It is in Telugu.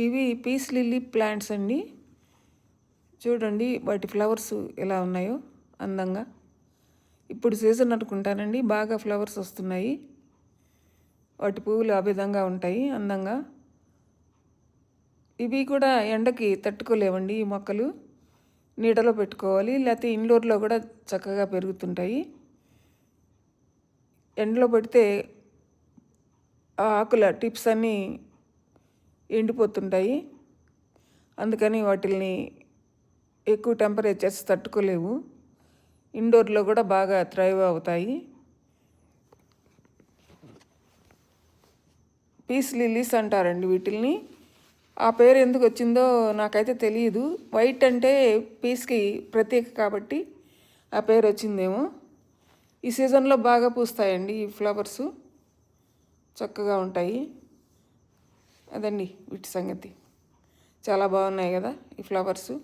ఇవి పీస్ లిల్లీ ప్లాంట్స్ అండి. చూడండి వాటి ఫ్లవర్స్ ఎలా ఉన్నాయో అందంగా. ఇప్పుడు సీజన్ అనుకుంటానండి, బాగా ఫ్లవర్స్ వస్తున్నాయి. వాటి పువ్వులు ఆ విధంగా ఉంటాయి అందంగా. ఇవి కూడా ఎండకి తట్టుకోలేవండి ఈ మొక్కలు. నీడలో పెట్టుకోవాలి, లేకపోతే ఇండోర్లో కూడా చక్కగా పెరుగుతుంటాయి. ఎండలో పెడితే ఆ ఆకుల టిప్స్ అన్నీ ఎండిపోతుంటాయి. అందుకని వాటిల్ని ఎక్కువ టెంపరేచర్స్ తట్టుకోలేవు. ఇండోర్లో కూడా బాగా థ్రైవ్ అవుతాయి. పీస్ లిల్లీస్ అంటారండి వీటిల్ని. ఆ పేరు ఎందుకు వచ్చిందో నాకైతే తెలియదు. వైట్ అంటే పీస్కి ప్రత్యేక కాబట్టి ఆ పేరు వచ్చిందేమో. ఈ సీజన్లో బాగా పూస్తాయండి ఈ ఫ్లవర్సు, చక్కగా ఉంటాయి. అదండి వీటి సంగతి. చాలా బాగున్నాయి కదా ఈ ఫ్లవర్సు.